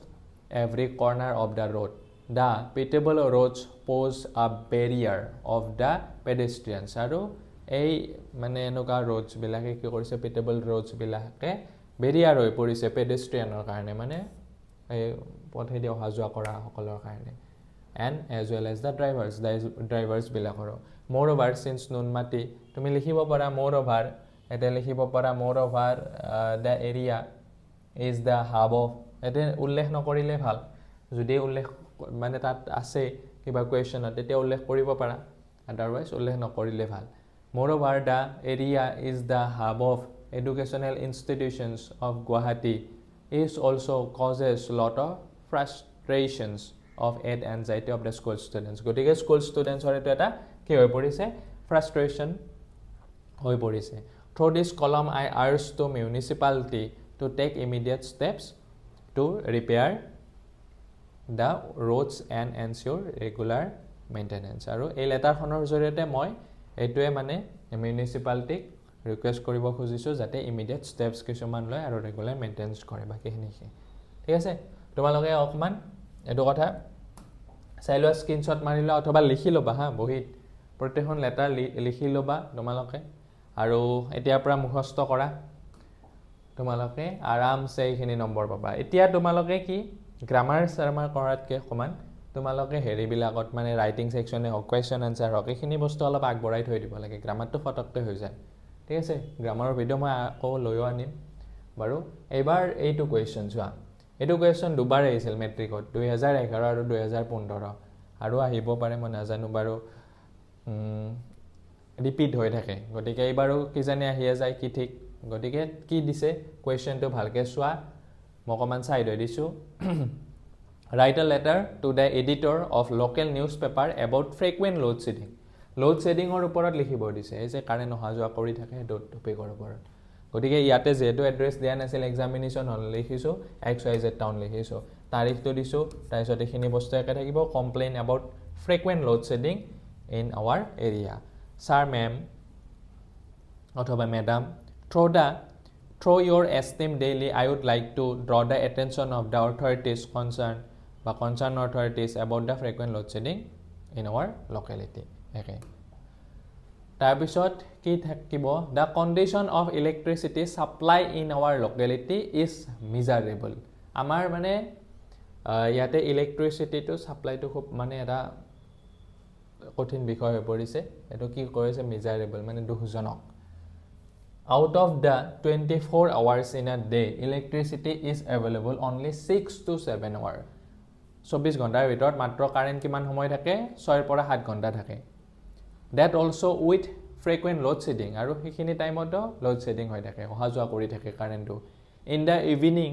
every corner of the road the pitable roads pose a barrier of the pedestrians aru ei mane enuka roads bilake ki korise pitable roads bilake barrier hoi porise pedestrianor karone mane ei pothe di ohajua kora hokolor karone and as well as the drivers bilakoro moreover since Nunmati tumi likhibo para moreover ete likhibo para moreover the area is the hub of ete ullekh nokorile bhal jodi ullekh মানে তাত আছে কিবা কোৱেশ্চনত তেতিয়া উল্লেখ কৰিব পাৰা otherwise উল্লেখ নকৰিলে ভাল moreover the area is the hub of educational institutions of Guwahati is also causes lot of frustrations of anxiety of the school students গতিকে স্কুল ষ্টুডেন্টছৰ এটা কি হৈ পৰিছে frustration হৈ পৰিছে through this column I urge to municipality to take immediate steps to repair the roads and ensure regular maintenance aru ei letter khonor joriyate moi etue mane municipality request koribo khojisu jate immediate steps কিছুমান লয় আৰু regular maintenance কৰে বাকি হিনিখি ঠিক আছে তোমালোকে অকমান এটো কথা চাইলো স্ক্ৰিনশ্বট মাৰিলা অথবা লিখি লবা হা বহিত প্ৰত্যেকখন লেটাৰ লিখি লবা তোমালোকে আৰু এতিয়া পৰা মুখস্থ কৰা তোমালোকে আৰামছে এইখিনি নম্বৰ পাবা এতিয়া তোমালোকে কি গ্ৰামাৰ সাৰমাৰ কৰাতকে সমান তোমালোকে হেৰি বিলাকত মানে ৰাইটিং সেকশনে হক কোৱেশ্চন আনসাৰ হক এইখিনি বস্তু অলপ আগবঢ়াই থৈ দিব লাগে গ্ৰামাৰটো ফটকতে হৈ যায় ঠিক আছে গ্ৰামাৰৰ ভিডিও মই আকৌ লৈ আনিম বাৰু এবাৰ এইটো কোৱেশ্চন চোৱা এইটো কোৱেশ্চন দুবাৰ আহিছিল মেট্ৰিকত 2011 আৰু 2015 আৰু আহিব পাৰে মই নাজানো বাৰু ৰিপিট হৈ থাকে গতিকে এবাৰো কি জানি আহিয়া যায় কি ঠিক গতিকে কি দিছে কোৱেশ্চনটো ভালকে চোৱা মকমান সাইড হৈ দিছো write a letter to the editor of local newspaper about frequent load shedding or oporat likhibo dise ei je kare no hajua kori thake topic or oporat gotike iate jeto address dia nasil examination hol likhiso xyz town likhiso tarikh to disu taisote khini bostu eke thakibo complain about frequent load shedding in our area sir ma'am othoba madam through your esteem daily I would like to draw the attention of the authorities concerned authorities about the frequent load shedding in our locality okay তাৰপিছত কি থাকিব the condition of electricity supply in our locality is miserable আমাৰ মানে ইয়াতে ইলেক্ট্ৰিসিটি to supply two খুব মানে এটা কঠিন বিষয় হৈ পৰিছে এটো কি কৈছে মিজাৰেবল মানে দুখজনক out of the 24 hours in a day electricity is available only 6 to 7 hours 24 ঘণ্টাৰ ভিতৰত মাত্ৰ কাৰেন্ট কিমান সময় থাকে 6 পৰা 7 ঘণ্টা থাকে that also with frequent load shedding আৰু হিখিনি টাইমতো load shedding হৈ থাকে অহাজুৱা কৰি থাকে কাৰেন্টটো in the evening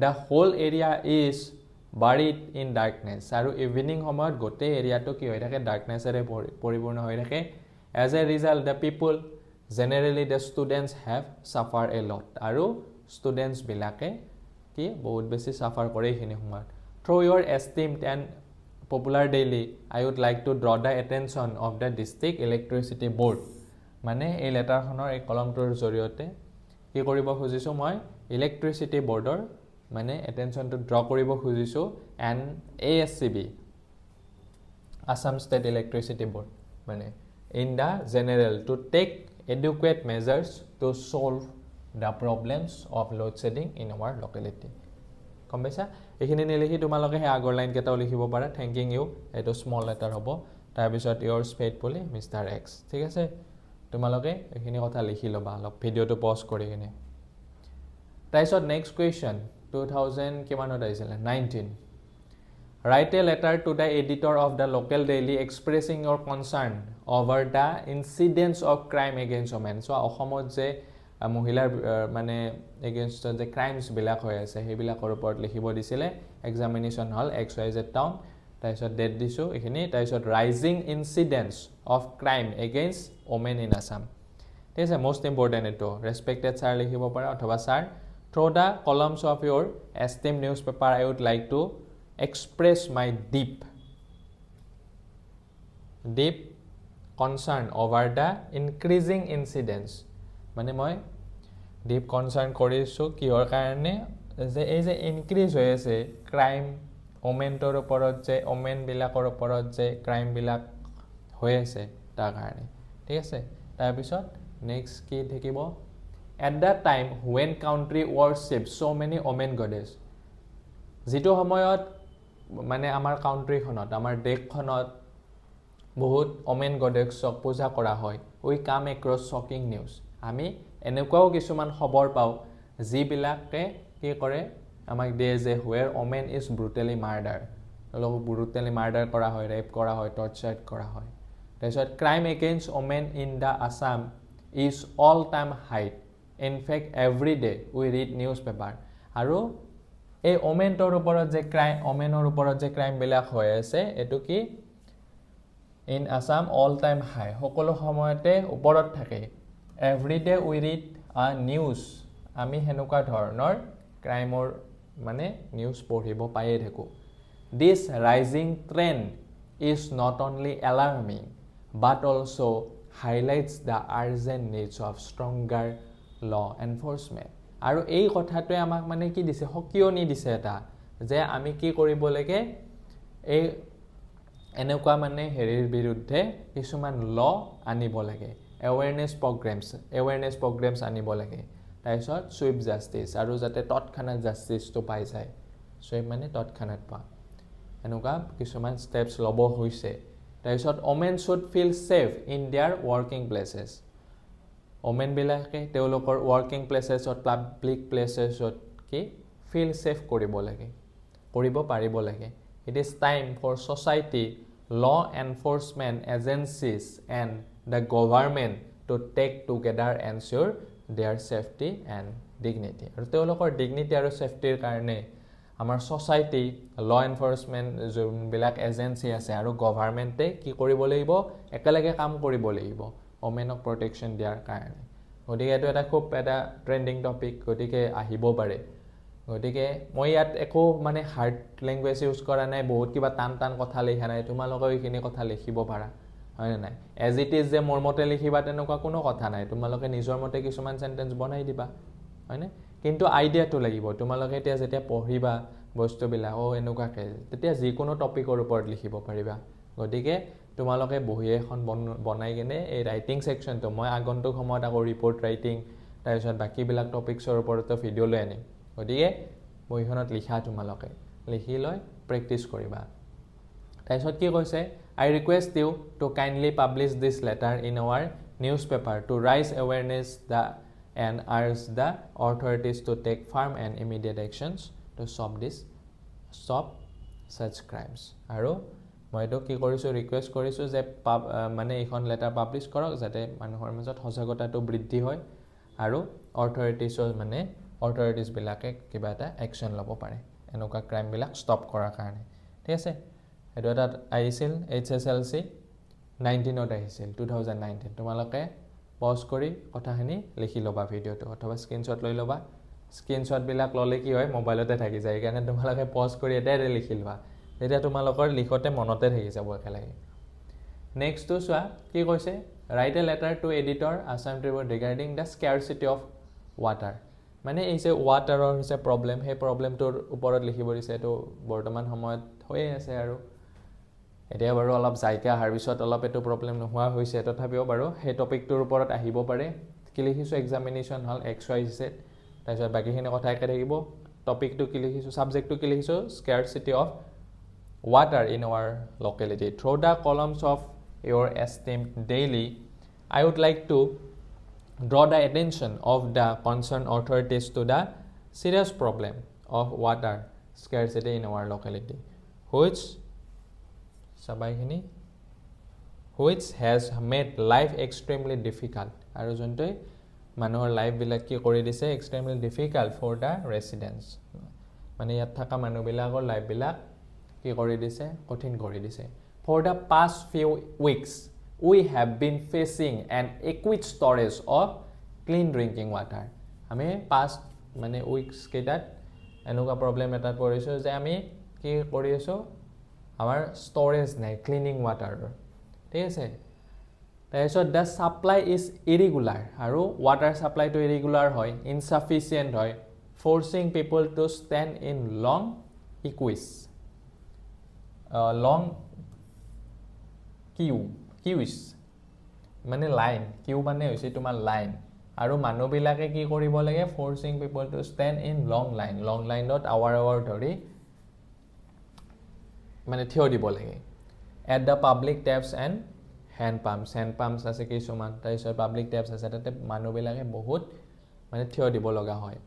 the whole area is buried in darkness আৰু ইভিনিং সময়ত গোটেই এৰিয়াটো কি হৈ থাকে ডাৰ্কনেছৰে পৰিপূৰ্ণ হৈ থাকে as a result the people generally the students have suffered a lot aru students bilake ki bahut beshi suffer kore khini humar through your esteemed and popular daily I would like to draw the attention of the district electricity board mane ei letter khonor ei column tor joriote ki koribo khojisu moi electricity boardor mane attention to draw koribo khojisu and ASCB Assam State Electricity Board mane in the general to take adequate measures to solve the problems of load shedding in our locality কমবেছা এখিনি নেলিখি তোমালোকে হে আগৰ line কেটাও লিখিব পাৰা thanking U এটো small letter হ'ব তাৰ পিছত yours faithfully Mr. X ঠিক আছে তোমালোকে এখিনি কথা লিখি লবা অলপ ভিডিওটো পজ কৰি কিনে তাৰপিছত নেক্সট কুৱেশ্যন 2000 কিমানত আহিছিল 19 Write a letter to the editor of the local daily expressing your concern over the incidence of crime against women. So, অসমত যে মহিলাৰ মানে against the crimes বিলাক হৈ আছে সেইবিলাকৰ ওপৰত লিখিব দিছিলে এক্সামিনেশ্যন হল XYZ টাউন তাৰপিছত ডেট দিছো এখিনি তাৰপিছত rising incidence of crime against women in Assam. ঠিক আছে most important এটো respected sir লিখিব পাৰা অথবা sir through the columns of your esteemed newspaper I would like to express my deep concern over the increasing incidence মানে মই deep concern কৰিছো কিহৰ কাৰণে যে এই যে ইনক্ৰিজ হৈ আছে ক্ৰাইম ওমেনৰ ওপৰত যে ওমেন বিলাকৰ ওপৰত যে ক্ৰাইম বিলাক হৈ আছে তাৰ কাৰণে ঠিক আছে তাৰ পিছত নেক্সট কি থাকিব at that time when country worshipped so many women goddess যেটো সময়ত মানে আমাৰ কাউন্ট্ৰিখনত আমাৰ দেশখনত বহুত ওমেন গডেছক পূজা কৰা হয় we come across shocking news আমি এনেকুৱাও কিছুমান খবৰ পাও যিবিলাকে কি কৰে আমাক দিয়ে যে where women is brutally murdered লোক brutally murder কৰা হয় ৰেপ কৰা হয় টৰ্চাৰ্ড কৰা হয় তাৰপিছত crime against women in the Assam is all time high in fact every day we read newspaper আৰু এই ওমেনৰ ওপৰত যে ক্ৰাইম ওমেনৰ ওপৰত যে ক্ৰাইম বিলাক হৈ আছে এটো কি in Assam all time high সকলো সময়তে ওপৰত থাকে every day we read a news আমি হেনুকা ধৰণৰ ক্ৰাইমৰ মানে নিউজ পঢ়িব পায়ে থাকো this rising trend is not only alarming but also highlights the urgent needs of stronger law enforcement আৰু এই কথাটোৱে আমাক মানে কি দিছে হকিয়নি দিছে এটা যে আমি কি কৰিব লাগে এই এনেকুৱা মানে হেৰিৰ বিৰুদ্ধে কিছুমান ল আনিব লাগে এৱেৰনেছ প্ৰগ্ৰামছ আনিব লাগে তাৰপিছত সুইপ জাস্টিস আৰু যাতে তৎক্ষণাত জাস্টিসটো পাই যায় সুইপ মানে তৎক্ষণাত পা এনেকুৱা কিছুমান ষ্টেপছ ল'ব হৈছে তাৰপিছত women should feel safe in their working places women বিলাকে তেওঁলোকৰ ওয়াৰ্কিং প্লেसेसত পাব্লিক প্লেसेसত কি ফিল সেফ কৰিব লাগে কৰিব পাৰিব লাগে it is time for society law enforcement agencies and the government to take together ensure their safety and dignity আৰু তেওঁলোকৰ dignity আৰু safety কাৰণে আমাৰ society law enforcement যোনবিলাক এজেন্সি আছে আৰু গভৰ্নমেন্টে কি কৰিব লাগিব একেলগে কাম কৰিব লাগিব ওমেনক প্ৰটেকচন দিয়াৰ কাৰণে গতিকে এটো এটা খুব এটা ট্ৰেন্ডিং টপিক গতিকে আহিব পাৰে গতিকে মই ইয়াত একো মানে হাৰ্ড ল্যাঙ্গুৱেজ ইউজ কৰা নাই বহুত কিবা টান কথা লিখা নাই তোমালোকে এইখিনি কথা লিখিব পাৰা হয় না নাই এজ ইট ইজ যে মোৰ মতে লিখিবা তেনেকুৱা কোনো কথা নাই তোমালোকে নিজৰ মতে কিছুমান সেন্টেন্স বনাই দিবা হয় না কিন্তু আইডিয়াটো লাগিব তোমালোকে এতিয়া যেতিয়া পঢ়িবা বস্তুবিলাক এনেকুৱাকে তেতিয়া যিকোনো টপিকৰ ওপৰত লিখিব পাৰিবা গতিকে তোমালোকে বহি এখন বনাই কিনে এই ৰাইটিং সেকশনটো মই আগন্তুক সময়ত আকৌ ৰিপৰ্ট ৰাইটিং তাৰপিছত বাকিবিলাক টপিকছৰ ওপৰত ভিডিও লৈ আনিম গতিকে বহিখনত লিখা তোমালোকে লিখি লৈ প্ৰেক্টিস কৰিবা তাৰপিছত কি কৈছে I request you to kindly publish this letter in our newspaper to raise awareness and urge the authorities to take firm and immediate actions to stop such crimes আৰু মইতো কি কৰিছো ৰিকুৱেষ্ট কৰিছো যে মানে এখন লেটাৰ পাবলিশ কৰক যাতে মানুহৰ মাজত সজাগতাটো বৃদ্ধি হয় আৰু অথৰিটিজ বিলাকে কিবা এটা একচন ল'ব পাৰে এনেকুৱা ক্ৰাইম বিলাক ষ্টপ কৰাৰ কাৰণে ঠিক আছে এটো এটা আহিছিল HSLC 19ত আহিছিল 2019 তোমালোকে পজ কৰি কথাখিনি লিখি লবা ভিডিওটো অথবা স্ক্ৰিনশ্বট লৈ লবা স্ক্ৰিনশ্বট বিলাক ললে কি হয় মোবাইলতে থাকি যায় কাৰণে তোমালোকে পজ কৰি এটাই লিখি লবা এটা তোমালোকৰ লিখতে মনতে থাকি যাব একেলগে নেক্সট টু সোৱা কি কৈছে write a letter to editor Assam Tribune regarding the scarcity of water মানে এই যে ওয়াটাৰৰ হৈছে প্ৰবলেম হে প্ৰবলেমটোৰ ওপৰত লিখিব দিছে তো বৰ্তমান সময়ত হৈ আছে আৰু এতিয়া বাৰু অলপ জায়কা হাৰবিছত অলপ এটো প্ৰবলেম নোহোৱা হৈছে তথাপিও বাৰু হে টপিকটোৰ ওপৰত আহিব পাৰে কি লিখিছো এক্সামিনেশ্যন হল XYZ তাৰপিছত বাকিখিনি কথা একে থাকিব টপিকটো কি লিখিছো সাবজেক্টটো কি লিখিছো scarcity of water in our locality through the columns of your esteemed daily I would like to draw the attention of the concerned authorities to the serious problem of water scarcity in our locality, which has made life extremely difficult. Aru jonte manuhor life bilak ki kori dise extremely difficult for the residents. Mane yat thaka manu bilakor life bilak ki kori dise kothin kori dise. For the past few weeks, we have been facing an acute shortage of clean drinking water. Ame past mane weeks ketat enuka problem eta poriso je ami ki kori aso amar storage nai cleaning water. ঠিক আছে তাৰপিছত the supply is irregular আৰু water supply to irregular হয় insufficient হয় forcing people to stand in long queues মানে line Q মানে হৈছে তোমাৰ লাইন আৰু মানুহবিলাকে কি কৰিব লাগে forcing people to stand in long line hour ধৰি মানে থিয় দিব লাগে at the public taps and hand pumps আছে কিছুমান তাৰপিছত public taps আছে তাতে মানুহবিলাকে বহুত মানে থিয় দিব লগা হয়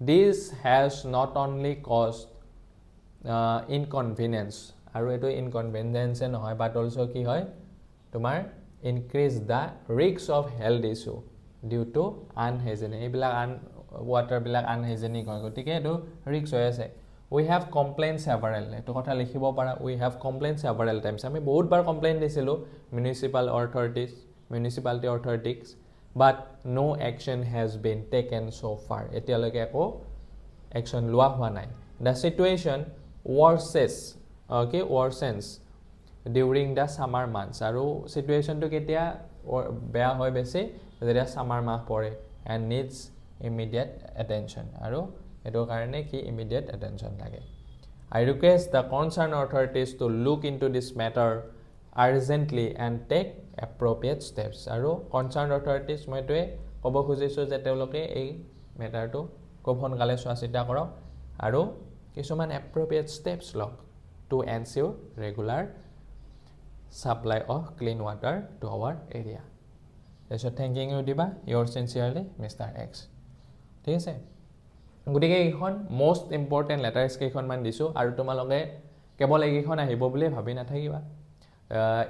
this has not only caused inconvenience আৰু এটো inconvenience নহয় but also কি হয় তোমাৰ increase the risk of health issue due to unhygienic এইবিলাক water বিলাক unhygienic হয় গতিকে এটো risk হৈ আছে we have complained several eto kotha likhibo para we have complained several times ami bahut bar complaint disilu municipality authorities but no action has been taken so far etia loke eko action lua hua nai the situation worsens during the summer months aru situation to ketia beya hoy besi jetia summer month pore and needs immediate attention aru eto karone ki immediate attention lage I request the concerned authorities to look into this matter urgently and take appropriate steps aru concerned authorities moi toy kobo khujisu je teloke ei matter to kobhon gale swasita korok aru kisuman appropriate steps lok to ensure regular supply of clean water to our area so thanking you diba yours sincerely Mr. X ঠিক আছে গতিকে এইখন most important লেটাৰস কেইখন মান দিছো আৰু তোমালোকে কেৱল এইখন আহিব বুলি ভাবি নাথাকিবা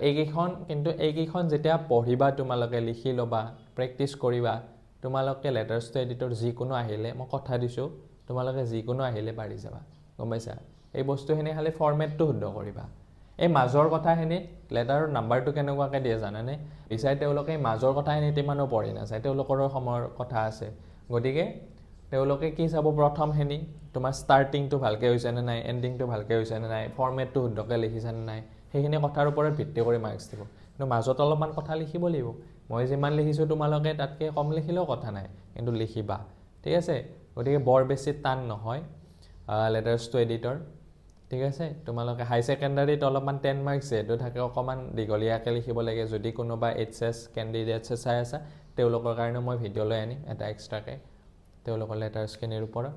এইকেইখন কিন্তু এইকেইখন যেতিয়া পঢ়িবা তোমালোকে লিখি লবা প্ৰেক্টিস কৰিবা তোমালোকে লেটাৰস টু এডিটৰ যি কোনো আহিলে মই কথা দিছো তোমালোকে যি কোনো আহিলে পাৰি যাবা গম পাইছা এই বস্তুখিনি খালি ফৰমেটটো শুদ্ধ কৰিবা এই মাজৰ কথাখিনি লেটাৰৰ নাম্বাৰটো কেনেকুৱাকে দিয়ে জানানে বিচাই তেওঁলোকে মাজৰ কথাখিনি তিমানো পঢ়ি না চাই তেওঁলোকৰ সময়ৰ কথা আছে গতিকে তেওঁলোকে কি চাব প্ৰথম হেনি তোমাৰ স্টাৰ্টিংটো ভালকে হৈছে না নাই এন্ডিংটো ভালকে হৈছে না নাই ফৰমেটটো শুদ্ধকে লিখিছা না নাই সেইখিনি কথাৰ ওপৰত ভিত্তি কৰি মাৰ্কস দিব কিন্তু মাজত অলপমান কথা লিখিব লাগিব মই যিমান লিখিছো তোমালোকে তাতকে কম লিখিলেও কথা নাই কিন্তু লিখিবা ঠিক আছে গতিকে বৰ বেছি টান নহয় লেটাৰস টু এডিটৰ ঠিক আছে তোমালোকে হাই সেকেন্ডাৰীত অলপমান 10 মাৰ্কস এটো থাকে অকমান দিগলিয়াকে লিখিব লাগে যদি কোনোবা এইচএস ক্যান্ডিডেটছ চাই আছে তেওঁলোকৰ কাৰণে মই ভিডিও লৈ আনি এটা এক্সট্ৰাকে তেওঁলোকৰ লেটাৰস কেনেৰ ওপৰত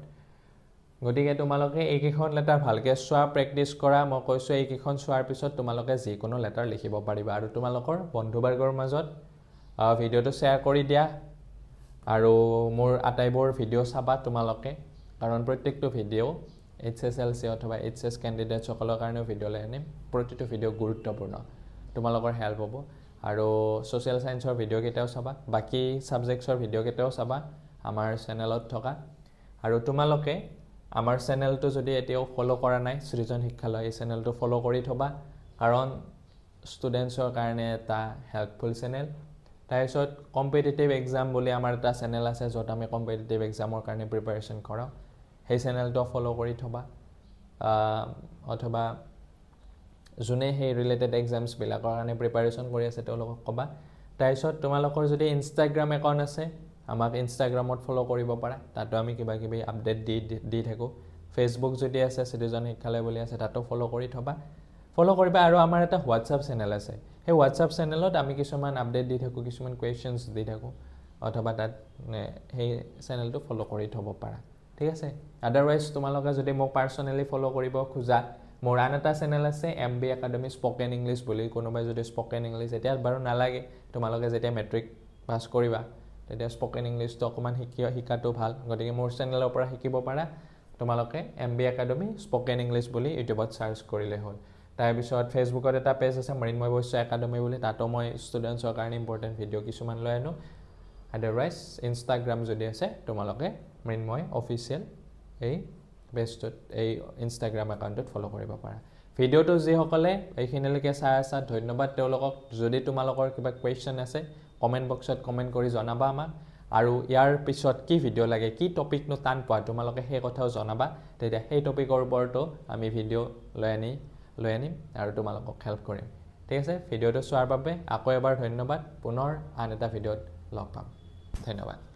গতিকে তোমালোকে এইকেইখন লেটাৰ ভালকে সোৱা প্ৰেক্টিস কৰা মই কৈছো এইকেইখন সোৱাৰ পিছত তোমালোকে যি কোনো লেটাৰ লিখিব পাৰিবা আৰু তোমালোকৰ বন্ধুবৰ্গৰ মাজত ভিডিওটো শেয়াৰ কৰি দিয়া আৰু মোৰ আটাইবোৰ ভিডিও চাবা তোমালোকে কাৰণ প্ৰত্যেকটো ভিডিও HSLC অথবা HS ক্যান্ডিডেট সকলৰ কাৰণে ভিডিও লৈ আনিম প্ৰতিটো ভিডিও গুৰুত্বপূৰ্ণ তোমালোকৰ হেল্প হ'ব আৰু সোশ্যাল সায়েন্সৰ ভিডিও কেটাও চাবা বাকি সাবজেক্টছৰ ভিডিও কেটাও চাবা আমাৰ চেনেলত থকা আৰু তোমালোকে আমাৰ চেনেলটো যদি এতিয়াও ফলো কৰা নাই সৃজন শিক্ষালয় এই চেনেলটো ফলো কৰি থবা কাৰণ ষ্টুডেন্টছৰ কাৰণে এটা হেল্পফুল চেনেল তাৰপিছত কম্পিটিটিভ এক্সাম বুলি আমাৰ এটা চেনেল আছে যত আমি কম্পিটিটিভ এক্সামৰ কাৰণে প্ৰিপাৰেচন কৰাও সেই চেনেলটো ফলো কৰি থবা অথবা জুনে সেই ৰিলেটেড এক্সামছ বিলাকৰ কাৰণে প্ৰিপাৰেচন কৰি আছে তেওঁলোকক কবা তাৰপিছত তোমালোকৰ যদি ইনষ্টাগ্ৰাম একাউণ্ট আছে আমাক ইনষ্টাগ্ৰামত ফলো কৰিব পাৰা তাতো আমি কিবা কিবি আপডেট দি থাকো ফেসবুক যদি আছে সৃজন শিক্ষালয় বুলি আছে তাতো ফলো কৰি থবা ফলো কৰিবা আৰু আমাৰ এটা হোৱাটসঅ্যাপ চেনেল আছে সেই হোৱাটসঅ্যাপ চেনেলত আমি কিছুমান আপডেট দি থাকো কিছুমান কোৱেশ্চনছ দি থাকো অথবা তাত সেই চেনেলটো ফলো কৰি থব পাৰা ঠিক আছে আদাৰৱাইজ তোমালোকে যদি মোক পাৰ্সোনালি ফলো কৰিব খোজা মোৰ আন এটা চেনেল আছে MB একাডেমি স্পকেন ইংলিছ বুলি কোনোবাই যদি স্পকেন ইংলিছ এতিয়া বাৰু নালাগে তোমালোকে যেতিয়া মেট্ৰিক পাছ কৰিবা তেতিয়া স্পকেন ইংলিছটো অকণমান শিকাটো ভাল গতিকে মোৰ চেনেলৰ পৰা শিকিব পাৰা তোমালোকে MB একাডেমি স্পকেন ইংলিছ বুলি ইউটিউবত চাৰ্চ কৰিলে হ'ল তাৰপিছত ফেচবুকত এটা পেজ আছে মৃন্ময় বৈশ্য একাডেমি বুলি তাতো মই ষ্টুডেণ্টছৰ কাৰণে ইম্পৰ্টেণ্ট ভিডিঅ' কিছুমান লৈ আনো আদাৰৱাইজ ইনষ্টাগ্ৰাম যদি আছে তোমালোকে মৃন্ময় অফিচিয়েল এই পেজটোত এই ইনষ্টাগ্ৰাম একাউণ্টত ফ'ল' কৰিব পাৰা ভিডিঅ'টো যিসকলে এইখিনিলৈকে চাই আছা ধন্যবাদ তেওঁলোকক যদি তোমালোকৰ কিবা কুৱেশ্যন আছে কমেণ্ট বক্সত কমেণ্ট কৰি জনাবা আমাক আৰু ইয়াৰ পিছত কি ভিডিঅ' লাগে কি টপিকনো টান পোৱা তোমালোকে সেই কথাও জনাবা তেতিয়া সেই টপিকৰ ওপৰতো আমি ভিডিঅ' লৈ আনিম আৰু তোমালোকক হেল্প কৰিম ঠিক আছে ভিডিঅ'টো চোৱাৰ বাবে আকৌ এবাৰ ধন্যবাদ পুনৰ আন এটা ভিডিঅ'ত লগ পাম ধন্যবাদ